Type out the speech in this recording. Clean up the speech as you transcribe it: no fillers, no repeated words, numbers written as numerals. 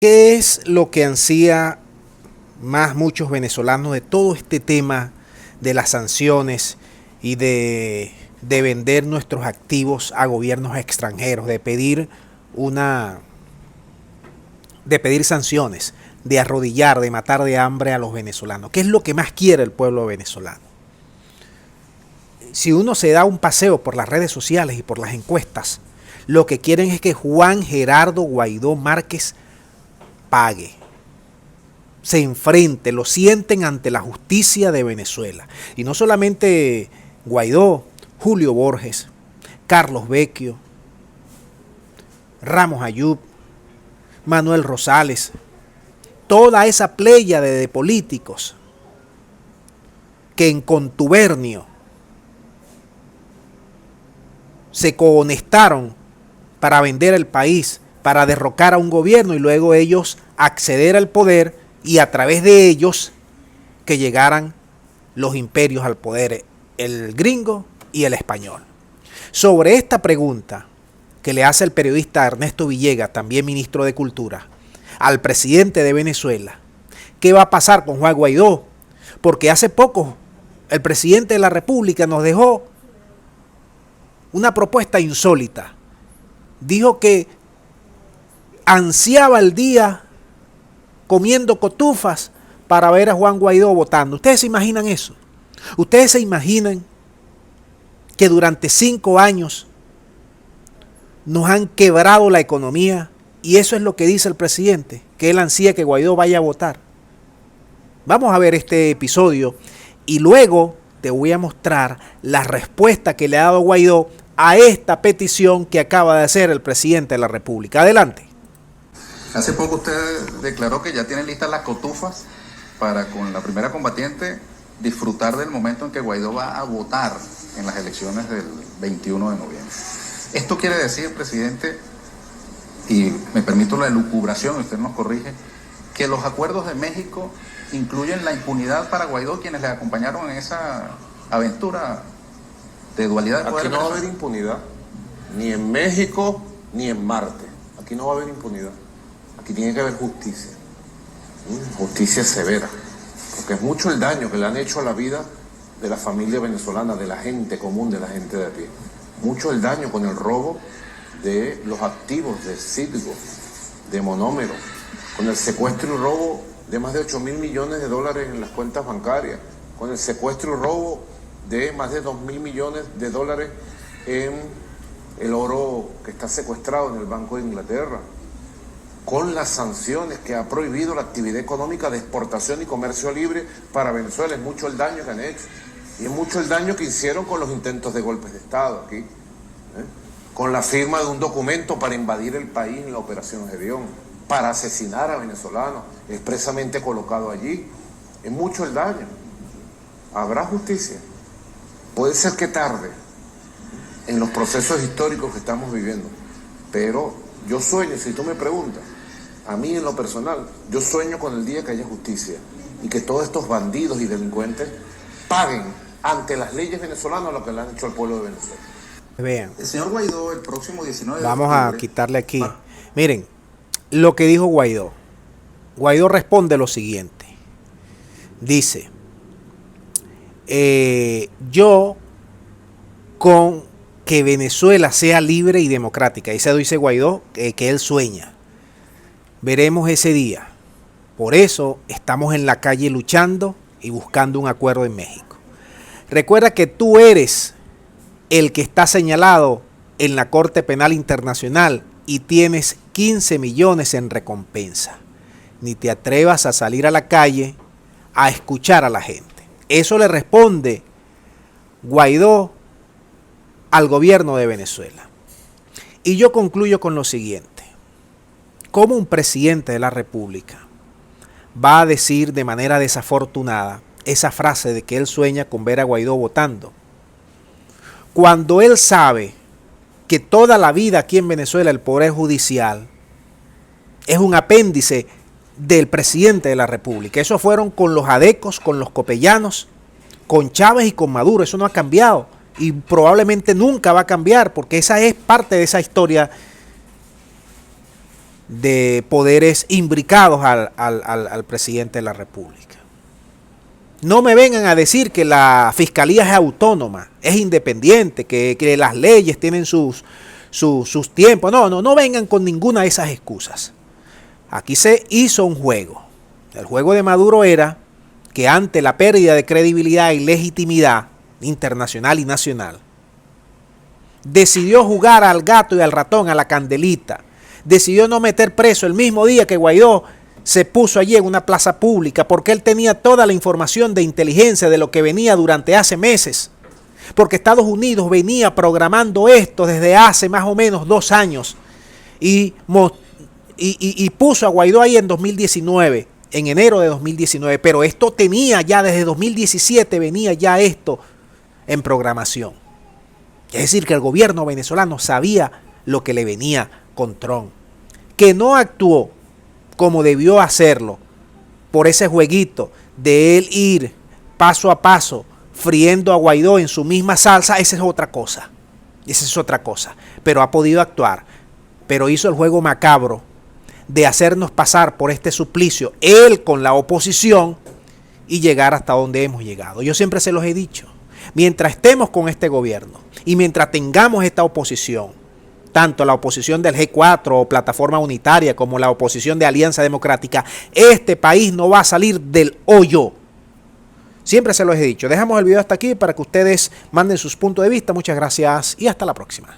¿Qué es lo que ansía más muchos venezolanos de todo este tema de las sanciones y de vender nuestros activos a gobiernos extranjeros, una, de pedir sanciones, de arrodillar, de matar de hambre a los venezolanos? ¿Qué es lo que más quiere el pueblo venezolano? Si uno se da un paseo por las redes sociales y por las encuestas, lo que quieren es que Juan Gerardo Guaidó Márquez pague, se enfrente, lo sienten ante la justicia de Venezuela. Y no solamente Guaidó, Julio Borges, Carlos Vecchio, Ramos Ayub, Manuel Rosales, toda esa pléyade de políticos que en contubernio se cohonestaron para vender el país, para derrocar a un gobierno y luego ellos acceder al poder y a través de ellos que llegaran los imperios al poder, el gringo y el español. Sobre esta pregunta que le hace el periodista Ernesto Villegas, también ministro de Cultura, al presidente de Venezuela, ¿qué va a pasar con Juan Guaidó? Porque hace poco el presidente de la República nos dejó una propuesta insólita. Dijo que ansiaba el día comiendo cotufas para ver a Juan Guaidó votando. ¿Ustedes se imaginan eso? ¿Ustedes se imaginan que durante 5 años nos han quebrado la economía y eso es lo que dice el presidente, que él ansía que Guaidó vaya a votar? Vamos a ver este episodio y luego te voy a mostrar la respuesta que le ha dado Guaidó a esta petición que acaba de hacer el presidente de la República. Adelante. Hace poco usted declaró que ya tiene listas las cotufas para con la primera combatiente disfrutar del momento en que Guaidó va a votar en las elecciones del 21 de noviembre. Esto quiere decir, presidente, y me permito la elucubración, usted nos corrige, que los acuerdos de México incluyen la impunidad para Guaidó, quienes le acompañaron en esa aventura de dualidad de poder. Aquí no va a haber impunidad, ni en México ni en Marte. Aquí no va a haber impunidad. Aquí tiene que haber justicia, justicia severa, porque es mucho el daño que le han hecho a la vida de la familia venezolana, de la gente común, de la gente de a pie. Mucho el daño con el robo de los activos de Citgo, de Monómero, con el secuestro y robo de más de 8.000 millones de dólares en las cuentas bancarias, con el secuestro y robo de más de 2.000 millones de dólares en el oro que está secuestrado en el Banco de Inglaterra, con las sanciones que ha prohibido la actividad económica de exportación y comercio libre para Venezuela. Es mucho el daño que han hecho. Y es mucho el daño que hicieron con los intentos de golpes de Estado aquí, con la firma de un documento para invadir el país en la Operación Gedeón, para asesinar a venezolanos, expresamente colocado allí. Es mucho el daño. Habrá justicia. Puede ser que tarde en los procesos históricos que estamos viviendo, pero yo sueño, si tú me preguntas, a mí en lo personal, yo sueño con el día que haya justicia y que todos estos bandidos y delincuentes paguen ante las leyes venezolanas lo que le han hecho al pueblo de Venezuela. Vean. El señor Guaidó, el próximo 19 de Vamos octubre, a quitarle aquí. Miren, lo que dijo Guaidó. Guaidó responde lo siguiente. Dice, yo con que Venezuela sea libre y democrática. Eso dice Guaidó, que él sueña. Veremos ese día. Por eso estamos en la calle luchando y buscando un acuerdo en México. Recuerda que tú eres el que está señalado en la Corte Penal Internacional y tienes 15 millones en recompensa. Ni te atrevas a salir a la calle a escuchar a la gente. Eso le responde Guaidó al gobierno de Venezuela. Y yo concluyo con lo siguiente. ¿Cómo un presidente de la República va a decir de manera desafortunada esa frase de que él sueña con ver a Guaidó votando, cuando él sabe que toda la vida aquí en Venezuela el Poder Judicial es un apéndice del presidente de la República? Eso fueron con los adecos, con los copellanos, con Chávez y con Maduro. Eso no ha cambiado y probablemente nunca va a cambiar, porque esa es parte de esa historia de poderes imbricados al presidente de la República. No me vengan a decir que la fiscalía es autónoma, es independiente, que las leyes tienen sus tiempos. No vengan con ninguna de esas excusas. Aquí se hizo un juego. El juego de Maduro era que ante la pérdida de credibilidad y legitimidad internacional y nacional, decidió jugar al gato y al ratón, a la candelita. Decidió no meter preso el mismo día que Guaidó se puso allí en una plaza pública, porque él tenía toda la información de inteligencia de lo que venía durante hace meses. Porque Estados Unidos venía programando esto desde hace más o menos 2 años y puso a Guaidó ahí en 2019, en enero de 2019. Pero esto tenía ya desde 2017, venía ya esto en programación. Es decir, que el gobierno venezolano sabía lo que le venía con Trump, que no actuó como debió hacerlo por ese jueguito de él ir paso a paso friendo a Guaidó en su misma salsa. Esa es otra cosa, pero ha podido actuar, pero hizo el juego macabro de hacernos pasar por este suplicio, él con la oposición, y llegar hasta donde hemos llegado. Yo siempre se los he dicho, mientras estemos con este gobierno y mientras tengamos esta oposición, tanto la oposición del G4 o Plataforma Unitaria como la oposición de Alianza Democrática, este país no va a salir del hoyo. Siempre se los he dicho. Dejamos el video hasta aquí para que ustedes manden sus puntos de vista. Muchas gracias y hasta la próxima.